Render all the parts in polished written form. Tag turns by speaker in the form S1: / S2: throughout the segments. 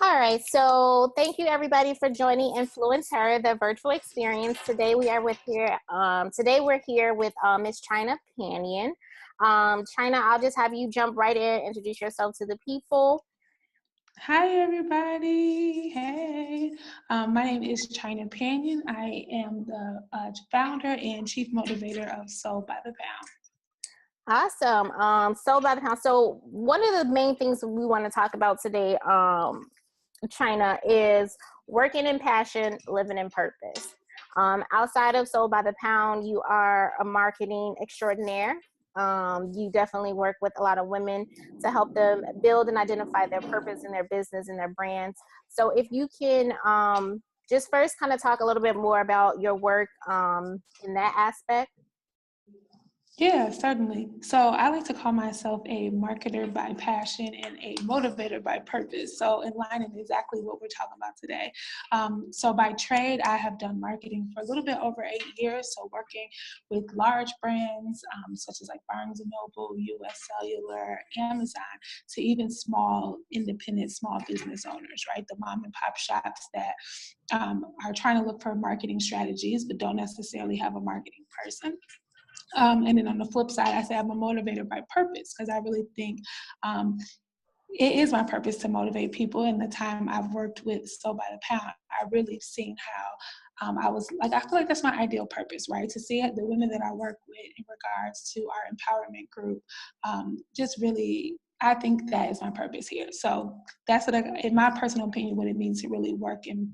S1: All right, so thank you everybody for joining Influence Her, the virtual experience. Today we're here with Miss China Panion. China, I'll just have you jump right in, introduce yourself to the people.
S2: Hi, everybody. Hey, my name is China Panion. I am the founder and chief motivator of Soul by the Pound.
S1: Awesome. Soul by the Pound. So one of the main things we want to talk about today, China, is working in passion, living in purpose. Outside of Soul by the Pound, you are a marketing extraordinaire. You definitely work with a lot of women to help them build and identify their purpose in their business and their brands. So if you can just first kind of talk a little bit more about your work in that aspect.
S2: Yeah, certainly. So I like to call myself a marketer by passion and a motivator by purpose. So in line with exactly what we're talking about today. So by trade, I have done marketing for a little bit over 8 years. So working with large brands such as like Barnes and Noble, US Cellular, Amazon, to even small independent small business owners, right? The mom and pop shops that are trying to look for marketing strategies but don't necessarily have a marketing person. And then on the flip side, I say I'm a motivator by purpose because I really think it is my purpose to motivate people. In the time I've worked with Soul by the Pound, I really seen how I feel like that's my ideal purpose, right? To see the women that I work with in regards to our empowerment group, just really, I think that is my purpose here. So that's what, in my personal opinion, what it means to really work in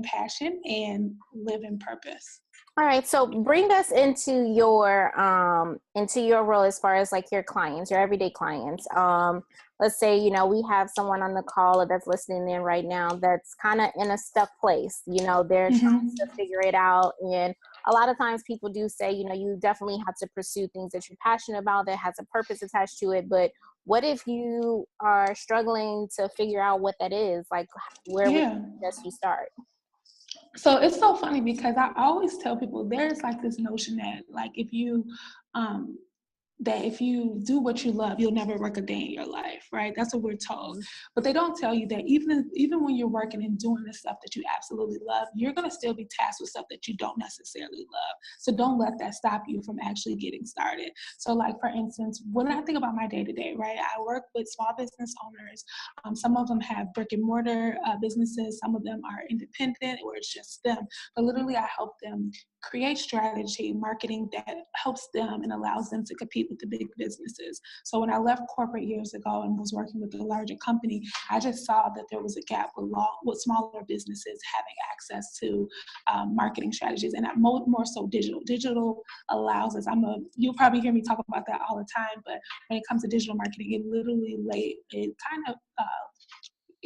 S2: passion and live in purpose.
S1: All right, so bring us into your role as far as like your clients, your everyday clients. Let's say, we have someone on the call that's listening in right now that's kind of in a stuck place. They're trying to figure it out. And a lot of times people do say, you definitely have to pursue things that you're passionate about that has a purpose attached to it. But what if you are struggling to figure out what that is? Like, where would you suggest you start?
S2: So it's so funny because I always tell people there's like this notion that like if you do what you love, you'll never work a day in your life, right? That's what we're told. But they don't tell you that even when you're working and doing the stuff that you absolutely love, you're going to still be tasked with stuff that you don't necessarily love. So don't let that stop you from actually getting started. So like, for instance, when I think about my day-to-day, right, I work with small business owners. Some of them have brick and mortar businesses. Some of them are independent or it's just them. But literally I help them create strategy, marketing that helps them and allows them to compete with the big businesses. So when I left corporate years ago and was working with a larger company, I just saw that there was a gap with smaller businesses having access to marketing strategies, and more so digital. Digital allows us, you'll probably hear me talk about that all the time, but when it comes to digital marketing, it kind of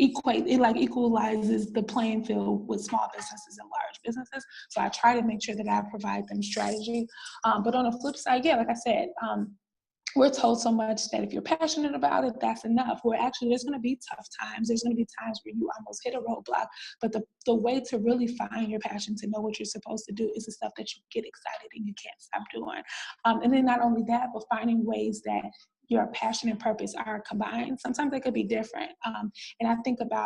S2: equalizes the playing field with small businesses and large businesses. So I try to make sure that I provide them strategy. But on the flip side, like I said, we're told so much that if you're passionate about it, that's enough. Where actually there's going to be tough times. There's going to be times where you almost hit a roadblock. But the way to really find your passion, to know what you're supposed to do, is the stuff that you get excited and you can't stop doing. And then not only that, but finding ways that your passion and purpose are combined. Sometimes they could be different. And I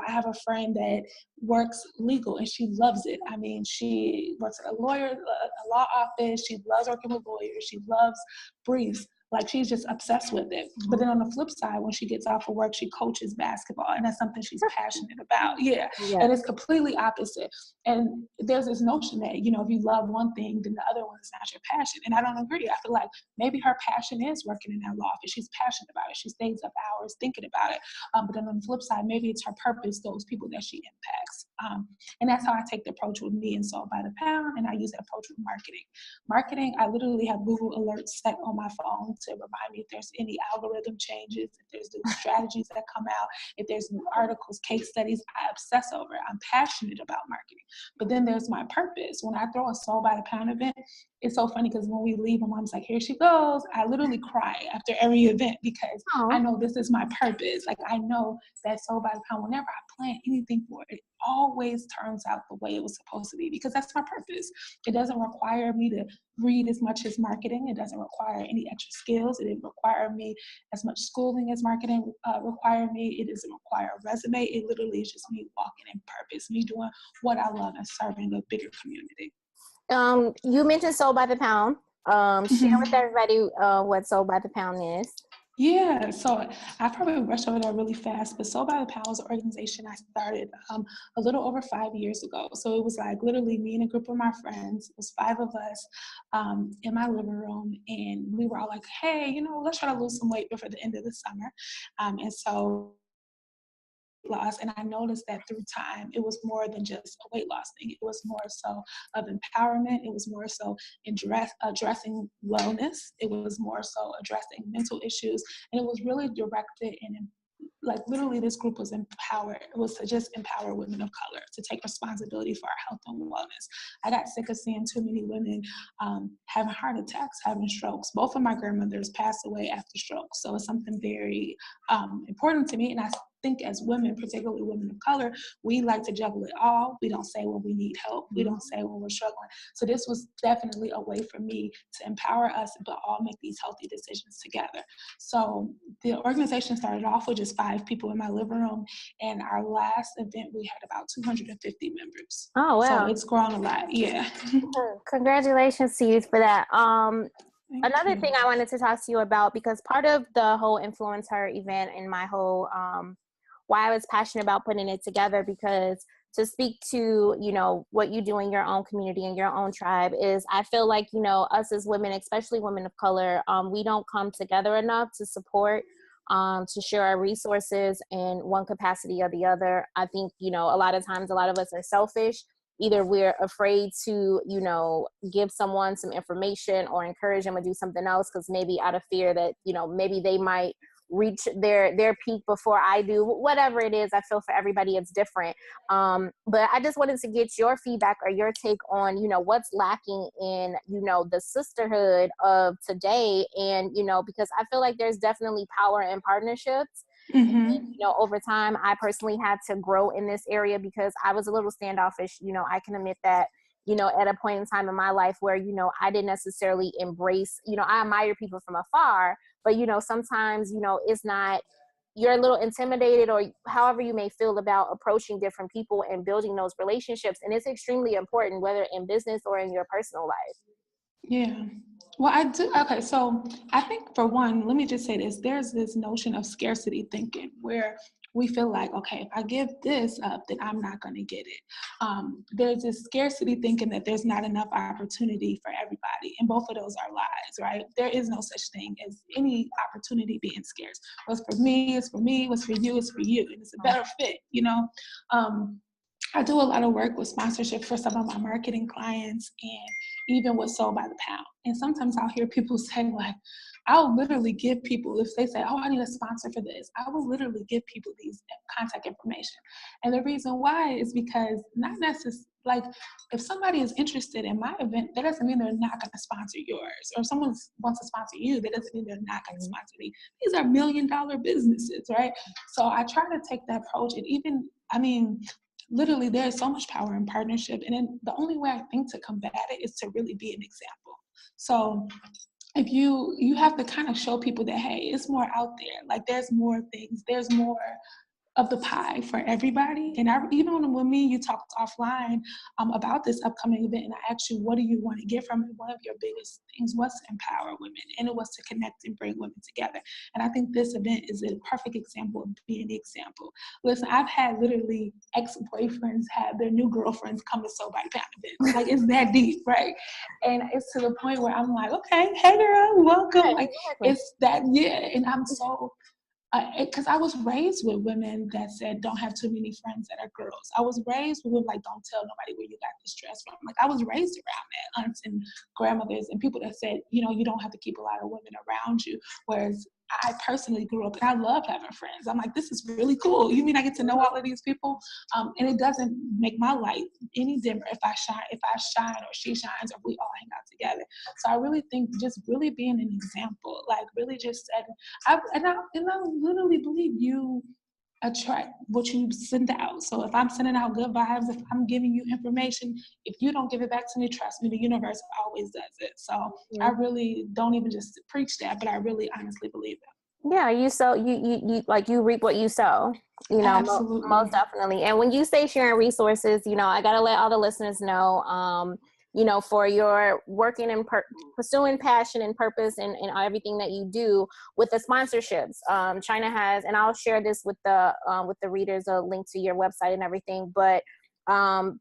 S2: have a friend that works legal and she loves it. I mean, she works at a law office. She loves working with lawyers. She loves briefs. Like, she's just obsessed with it. But then on the flip side, when she gets off of work, she coaches basketball, and that's something she's passionate about. Yeah. And it's completely opposite. And there's this notion that, if you love one thing, then the other one is not your passion. And I don't agree. I feel like maybe her passion is working in that law office. She's passionate about it. She stays up hours thinking about it. But then on the flip side, maybe it's her purpose, those people that she impacts. And that's how I take the approach with me and Soul by the Pound, and I use that approach with marketing. Marketing, I literally have Google alerts set on my phone to remind me if there's any algorithm changes, if there's new strategies that come out, if there's new articles, case studies. I obsess over it. I'm passionate about marketing. But then there's my purpose. When I throw a Soul by the Pound event, it's so funny because when we leave, my mom's like, here she goes. I literally cry after every event because I know this is my purpose. Like, I know that Soul by the Pound, whenever I plan anything for it, it always turns out the way it was supposed to be, because that's my purpose. It doesn't require me to read as much as marketing. It doesn't require any extra skills. It didn't require me as much schooling as marketing require me. It doesn't require a resume. It literally is just me walking in purpose, me doing what I love and serving a bigger community.
S1: You mentioned Sold by the Pound. Share with
S2: Mm-hmm.
S1: everybody what Sold by the Pound is.
S2: Yeah, so I probably rushed over that really fast, but Soul by the Pound was an organization I started a little over 5 years ago. So it was like literally me and a group of my friends. It was 5 of us in my living room, and we were all like, hey, let's try to lose some weight before the end of the summer. And so loss. And I noticed that through time, it was more than just a weight loss thing. It was more so of empowerment. It was more so addressing wellness. It was more so addressing mental issues. And it was really directed and like literally this group was empowered. It was to just empower women of color to take responsibility for our health and wellness. I got sick of seeing too many women having heart attacks, having strokes. Both of my grandmothers passed away after strokes. So it's something very important to me. And I think as women, particularly women of color, we like to juggle it all. We don't say when we need help. We don't say when we're struggling. So this was definitely a way for me to empower us, but all make these healthy decisions together. So the organization started off with just 5 people in my living room. And our last event, we had about 250 members.
S1: Oh, wow.
S2: So it's grown a lot. Yeah.
S1: Congratulations to you for that.
S2: Thank
S1: Another
S2: you.
S1: thing I wanted to talk to you about, because part of the whole Influence Her event and my whole why I was passionate about putting it together, because to speak to, what you do in your own community and your own tribe is, I feel like, us as women, especially women of color, we don't come together enough to support, to share our resources in one capacity or the other. I think, a lot of times, a lot of us are selfish. Either we're afraid to, give someone some information or encourage them to do something else, because maybe out of fear that, maybe they might reach their peak before I do. Whatever it is, I feel for everybody it's different. But I just wanted to get your feedback or your take on, what's lacking in, the sisterhood of today. And, because I feel like there's definitely power in partnerships.
S2: Mm-hmm.
S1: And, over time, I personally had to grow in this area because I was a little standoffish. I can admit that, at a point in time in my life where, I didn't necessarily embrace, I admire people from afar, but, sometimes, it's not, you're a little intimidated or however you may feel about approaching different people and building those relationships. And it's extremely important, whether in business or in your personal life.
S2: Yeah. Well, I do. Okay. So I think for one, let me just say this. There's this notion of scarcity thinking where we feel like, okay, if I give this up, then I'm not going to get it. There's this scarcity thinking that there's not enough opportunity for everybody. And both of those are lies, right? There is no such thing as any opportunity being scarce. What's for me is for me, what's for you is for you. And it's a better fit, I do a lot of work with sponsorship for some of my marketing clients and even with Sold by the Pound. And sometimes I'll hear people say, like, I'll literally give people, if they say, oh, I need a sponsor for this, I will literally give people these contact information. And the reason why is because not necessarily, like, if somebody is interested in my event, that doesn't mean they're not going to sponsor yours. Or if someone wants to sponsor you, that doesn't mean they're not going to sponsor me. These are $1 million businesses, right? So I try to take that approach. And even, literally, there's so much power in partnership. And then the only way I think to combat it is to really be an example. So if you have to kind of show people that, hey, it's more out there. Like, there's more things. There's more of the pie for everybody. And even when me and you talked offline about this upcoming event, and I asked you, what do you want to get from it? One of your biggest things was to empower women, and it was to connect and bring women together. And I think this event is a perfect example of being the example. Listen, I've had literally ex-boyfriends have their new girlfriends come to Sold by the Pound event. Like, it's that deep, right? And it's to the point where I'm like, okay, hey girl, welcome.
S1: Yeah,
S2: like,
S1: exactly.
S2: It's that, yeah. And I'm so, because I was raised with women that said, don't have too many friends that are girls. I was raised with women like, don't tell nobody where you got this dress from. Like, I was raised around that, aunts and grandmothers and people that said, you don't have to keep a lot of women around you. Whereas I personally grew up and I love having friends. I'm like, this is really cool. You mean I get to know all of these people? And it doesn't make my light any dimmer if I shine or she shines or we all hang out together. So I really think just really being an example, like really just setting, I literally believe attract what you send out. So if I'm sending out good vibes, if I'm giving you information, if you don't give it back to me, trust me, the universe always does it. So I really don't even just preach that, but I really honestly believe that.
S1: Yeah, you sow, you like, you reap what you sow,
S2: Absolutely.
S1: most definitely. And when you say sharing resources, I got to let all the listeners know, for your working and pursuing passion and purpose and everything that you do with the sponsorships. China has, and I'll share this with the readers, a link to your website and everything, but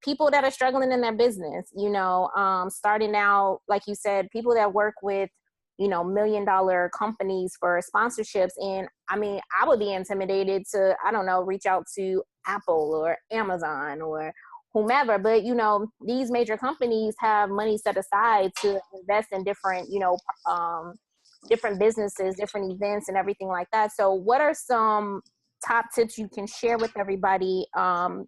S1: people that are struggling in their business, starting out, like you said, people that work with $1 million companies for sponsorships. And I mean, I would be intimidated to, I don't know, reach out to Apple or Amazon or whomever, but these major companies have money set aside to invest in different, different businesses, different events and everything like that. So what are some top tips you can share with everybody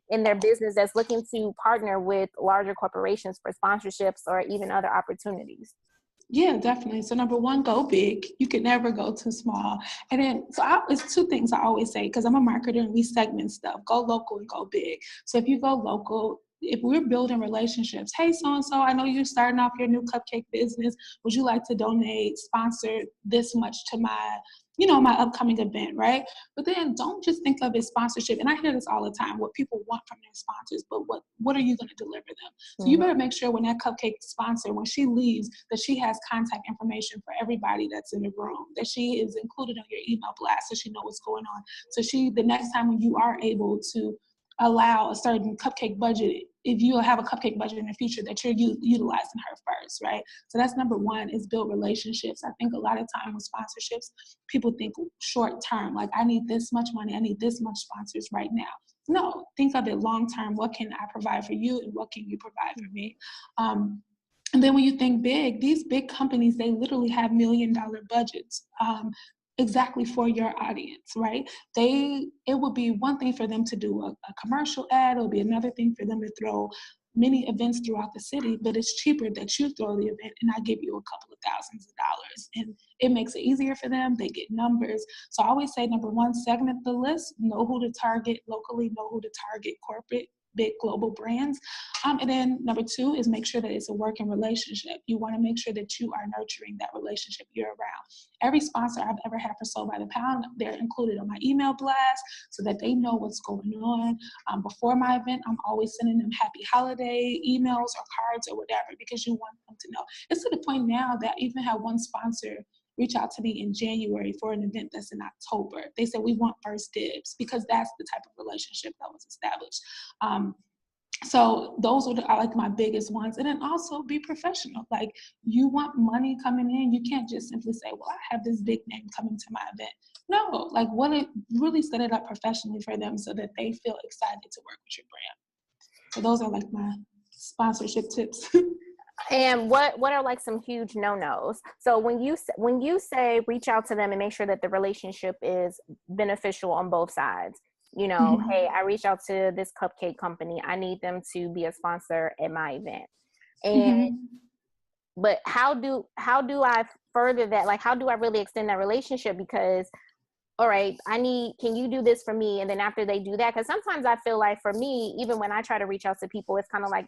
S1: in their business that's looking to partner with larger corporations for sponsorships or even other opportunities?
S2: Yeah, definitely. So number one, go big. You can never go too small. And then, it's two things I always say, because I'm a marketer and we segment stuff. Go local and go big. So if you go local, if we're building relationships, hey, so-and-so, I know you're starting off your new cupcake business. Would you like to donate, sponsor this much to my upcoming event, right? But then don't just think of it as sponsorship. And I hear this all the time, what people want from their sponsors, but what are you going to deliver them? So you better make sure when that cupcake sponsor, when she leaves, that she has contact information for everybody that's in the room, that she is included on your email blast so she knows what's going on. So the next time when you are able to allow a certain cupcake budget, if you have a cupcake budget in the future, that you're utilizing her first, right? So that's number one, is build relationships. I think a lot of time with sponsorships, people think short term, like I need this much money, I need this much sponsors right now. No, think of it long term. What can I provide for you and what can you provide for me? And then when you think big, these big companies, they literally have $1 million budgets. Exactly for your audience, right? It would be one thing for them to do a commercial ad. It would be another thing for them to throw many events throughout the city, but it's cheaper that you throw the event and I give you a couple of thousands of dollars. And it makes it easier for them. They get numbers. So I always say, number one, segment the list, know who to target locally, know who to target corporate, big global brands. And then number two is make sure that it's a working relationship. You want to make sure that you are nurturing that relationship year round. Every sponsor I've ever had for Sold by the Pound, they're included on my email blast so that they know what's going on. Before my event, I'm always sending them happy holiday emails or cards or whatever, because you want them to know. It's to the point now that I even had one sponsor reach out to me in January for an event that's in October. They said, we want first dibs, because that's the type of relationship that was established. So those are like my biggest ones. And then also be professional. Like, you want money coming in, you can't just simply say, well, I have this big name coming to my event. No, like, really set it up professionally for them so that they feel excited to work with your brand. So those are like my sponsorship tips.
S1: And what are like some huge no-nos? So when you say reach out to them and make sure that the relationship is beneficial on both sides, hey, I reached out to this cupcake company, I need them to be a sponsor at my event. And but how do I further that? Like, how do I really extend that relationship? Because all right, can you do this for me? And then after they do that, because sometimes I feel like for me, even when I try to reach out to people, it's kind of like,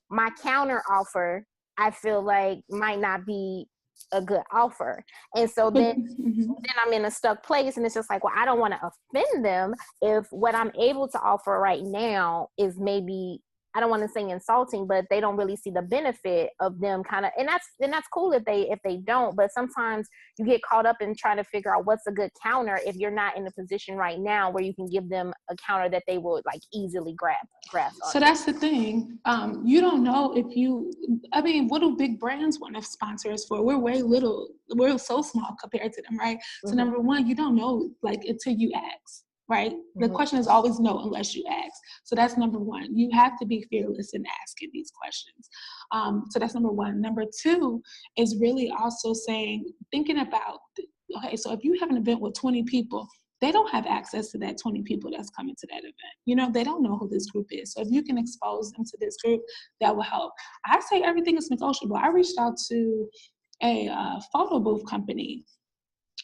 S1: my counter offer, I feel like might not be a good offer. And so then I'm in a stuck place, and it's just like, well, I don't want to offend them if what I'm able to offer right now is maybe, I don't want to say insulting, but they don't really see the benefit of them kind of, and that's cool if they don't, but sometimes you get caught up in trying to figure out what's a good counter if you're not in a position right now where you can give them a counter that they will like easily grasp.
S2: So that's the thing. You don't know what do big brands want to sponsor us for? We're so small compared to them, right? So number one, you don't know, like, until you ask. Right? The question is always no unless you ask. So that's number one. You have to be fearless in asking these questions. So that's number one. Number two is really also thinking about, okay, so if you have an event with 20 people, they don't have access to that 20 people that's coming to that event. They don't know who this group is. So if you can expose them to this group, that will help. I say everything is negotiable. I reached out to a photo booth company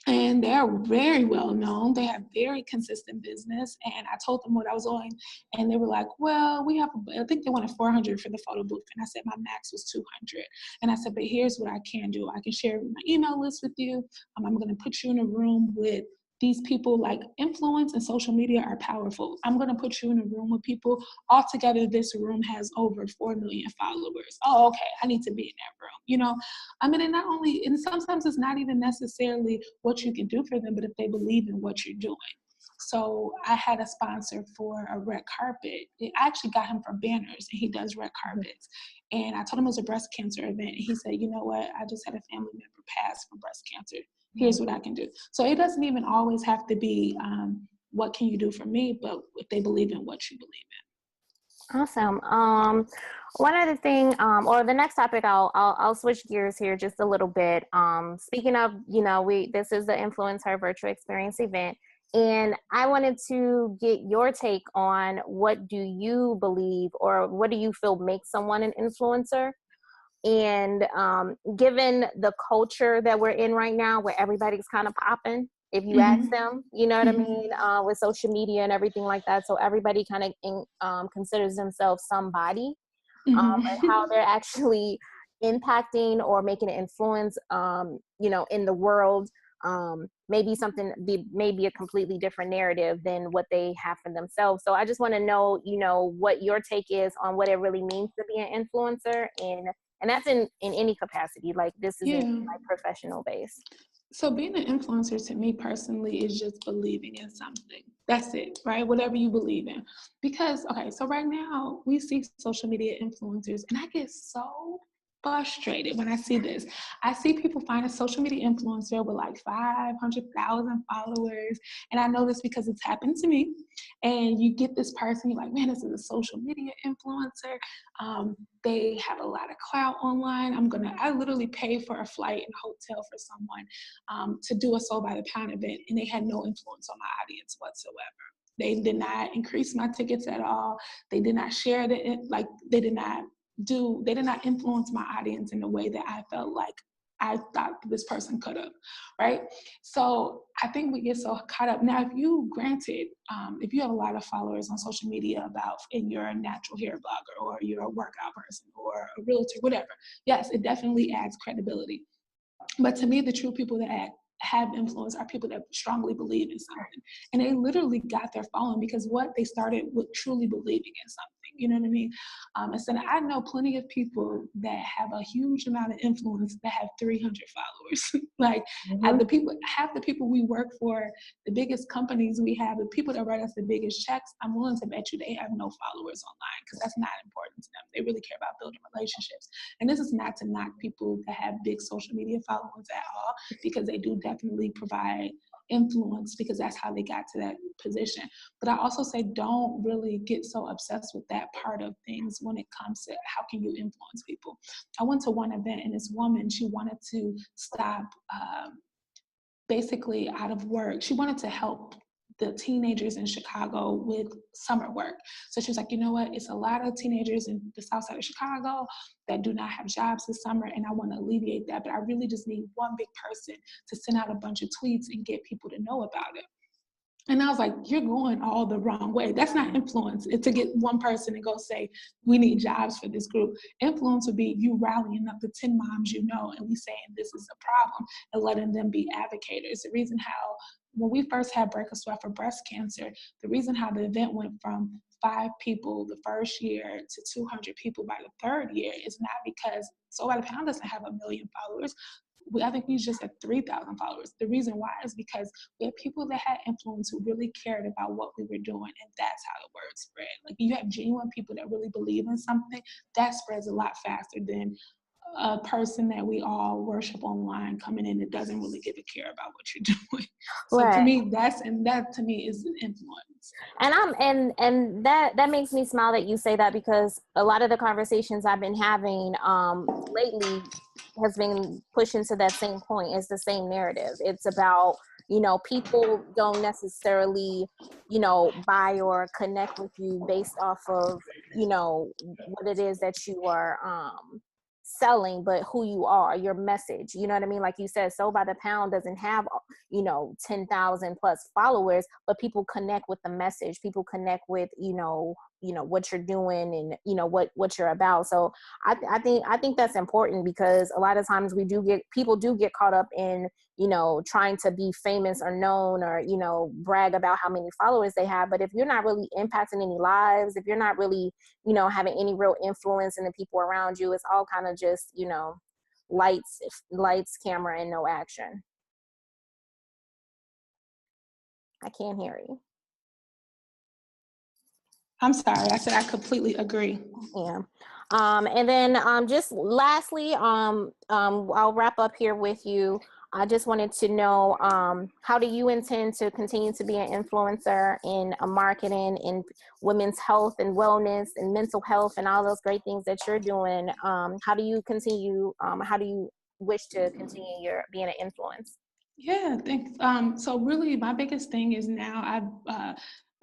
S2: And they're very well known. They have very consistent business. And I told them what I was doing. And they were like, well, I think they wanted 400 for the photo booth. And I said, my max was 200. And I said, but here's what I can do. I can share my email list with you. I'm going to put you in a room with these people. Like, influence and social media are powerful. I'm going to put you in a room with people. Altogether, this room has over 4 million followers. Oh, okay. I need to be in that room. I mean, and not only, and sometimes it's not even necessarily what you can do for them, but if they believe in what you're doing. So I had a sponsor for a red carpet. I actually got him from Banners, and he does red carpets. And I told him it was a breast cancer event. And he said, you know what? I just had a family member pass from breast cancer. Here's what I can do. So it doesn't even always have to be what can you do for me, but if they believe in what you believe in.
S1: Awesome. One other thing, or the next topic, I'll switch gears here just a little bit. Speaking of, this is the Influence Her Virtual Experience event, and I wanted to get your take on what do you believe, or what do you feel makes someone an influencer? And given the culture that we're in right now, where everybody's kind of popping, if you ask them, you know what I mean, with social media and everything like that. So everybody kind of considers themselves somebody, and how they're actually impacting or making an influence, in the world. Maybe maybe a completely different narrative than what they have for themselves. So I just want to know, what your take is on what it really means to be an influencer, and that's in any capacity. Like, this is in like professional base.
S2: So being an influencer to me personally is just believing in something. That's it, right? Whatever you believe in. Because, okay, so right now we see social media influencers, and I get so frustrated when I see this. I see people find a social media influencer with like 500,000 followers. And I know this because it's happened to me. And you get this person, you're like, man, this is a social media influencer. They have a lot of clout online. I literally pay for a flight and hotel for someone to do a Sold by the Pound event, and they had no influence on my audience whatsoever. They did not increase my tickets at all. They did not share it. Like, they did not influence my audience in the way that I felt like I thought this person could have, right? So I think we get so caught up. Now, if you have a lot of followers on social media and you're a natural hair blogger, or you're a workout person, or a realtor, whatever, yes, it definitely adds credibility. But to me, the true people that have influence are people that strongly believe in something. And they literally got their following because they started with truly believing in something. You know what I mean? And so I know plenty of people that have a huge amount of influence that have 300 followers. Like, half the people we work for, the biggest companies we have, the people that write us the biggest checks, I'm willing to bet you they have no followers online, because that's not important to them. They really care about building relationships. And this is not to knock people that have big social media followings at all, because they do definitely provide influence, because that's how they got to that position. But I also say, don't really get so obsessed with that part of things when it comes to how can you influence people. I went to one event, and this woman, she wanted to stop basically out of work. She wanted to help the teenagers in Chicago with summer work. So she was like, you know what? It's a lot of teenagers in the south side of Chicago that do not have jobs this summer, and I want to alleviate that. But I really just need one big person to send out a bunch of tweets and get people to know about it. And I was like, you're going all the wrong way. That's not influence. It's to get one person and go say, we need jobs for this group. Influence would be you rallying up the 10 moms you know, and we saying this is a problem, and letting them be advocates. The reason how, when we first had Break a Sweat for breast cancer, the reason how the event went from 5 people the first year to 200 people by the third year is not because Sold by the Pound doesn't have 1 million followers. I think we just had 3,000 followers. The reason why is because we had people that had influence who really cared about what we were doing, and that's how the word spread. Like, you have genuine people that really believe in something, that spreads a lot faster than a person that we all worship online coming in that doesn't really give a care about what you're doing. So
S1: Right.
S2: To me, that to me is influence.
S1: And that makes me smile that you say that, because a lot of the conversations I've been having lately has been pushing to that same point. It's the same narrative. It's about, people don't necessarily, buy or connect with you based off of, what it is that you are selling, but who you are, your message. You know what I mean? Like you said, Sold by the Pound doesn't have, 10,000 plus followers, but people connect with the message, people connect with, what you're doing and, what you're about. So I think that's important, because a lot of times people do get caught up in, trying to be famous or known, or, brag about how many followers they have. But if you're not really impacting any lives, if you're not really, having any real influence in the people around you, it's all kind of just, lights, camera, and no action. I can't hear you.
S2: I'm sorry. I said I completely agree.
S1: Yeah. And then just lastly, I'll wrap up here with you. I just wanted to know, how do you intend to continue to be an influencer in marketing, in women's health and wellness and mental health and all those great things that you're doing? How do you wish to continue being an influence?
S2: Yeah, thanks. So really my biggest thing is now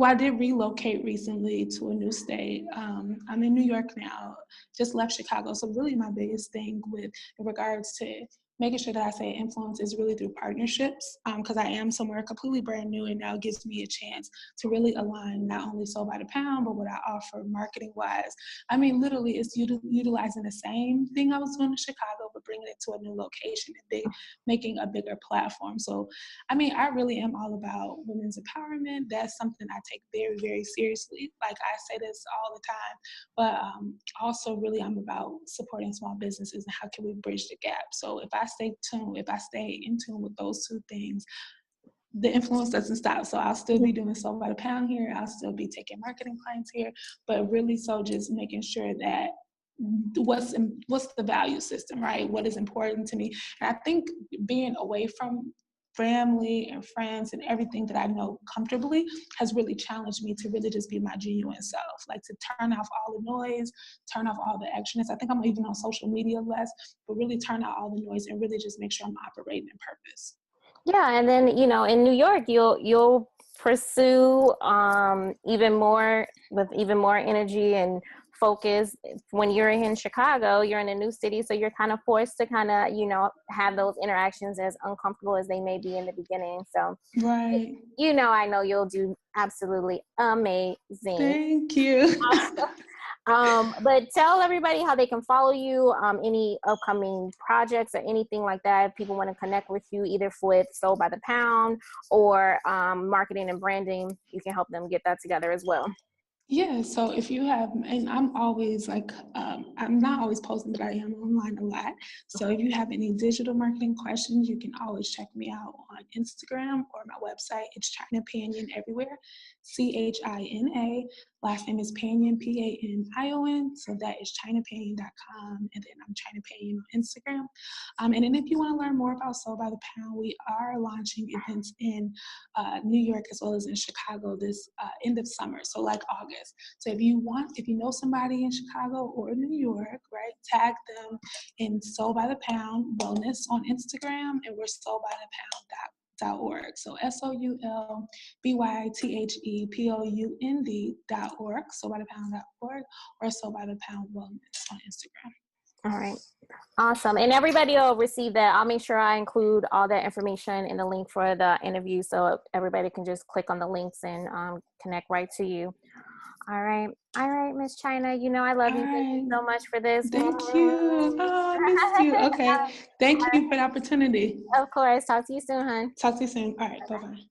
S2: I did relocate recently to a new state. I'm in New York now, just left Chicago. So really my biggest thing in regards to making sure that I say influence is really through partnerships, because I am somewhere completely brand new, and now it gives me a chance to really align not only Sold by the Pound, but what I offer marketing wise. I mean, literally it's utilizing the same thing I was doing in Chicago, but bringing it to a new location and making a bigger platform. So, I mean, I really am all about women's empowerment. That's something I take very, very seriously. Like I say this all the time, but also really I'm about supporting small businesses and how can we bridge the gap. So if I stay in tune with those two things, the influence doesn't stop. So I'll still be doing Sold by the Pound here. I'll still be taking marketing clients here, but really so just making sure that what's the value system, right? What is important to me? And I think being away from family and friends and everything that I know comfortably has really challenged me to really just be my genuine self, like to turn off all the noise, turn off all the extraness. I think I'm even on social media less, but really turn out all the noise and really just make sure I'm operating in purpose.
S1: Yeah, and then in New York, you'll pursue even more with even more energy and focus. When you're in Chicago, you're in a new city, so you're kind of forced to kind of have those interactions, as uncomfortable as they may be in the beginning. So,
S2: right,
S1: I know you'll do absolutely amazing.
S2: Thank you.
S1: But tell everybody how they can follow you, any upcoming projects or anything like that. If people want to connect with you, either with Sold by the Pound or marketing and branding, you can help them get that together as well.
S2: Yeah, so if you have, and I'm always like, I'm not always posting, but I am online a lot. So if you have any digital marketing questions, you can always check me out on Instagram or my website. It's China Panion everywhere, China. Last name is Panion, Panion. So that is ChinaPanion.com, and then I'm China Panion on Instagram. And then if you want to learn more about Sold by the Pound, we are launching events in New York as well as in Chicago this end of summer, so like August. So if you know somebody in Chicago or New York, right, tag them in Sold by the Pound Wellness on Instagram, and we're soldbythepound.org. So SOULBYTHEPOUND.org, soldbythepound.org, or Sold by the Pound Wellness on Instagram.
S1: All right. Awesome. And everybody will receive that. I'll make sure I include all that information in the link for the interview, so everybody can just click on the links and connect right to you. All right, Miss China. I love you. Thank you so much for this.
S2: Thank you. Oh, I missed you. Okay. Thank you for the opportunity.
S1: Of course. Talk to you soon, hon.
S2: Talk to you soon. All right. Bye-bye.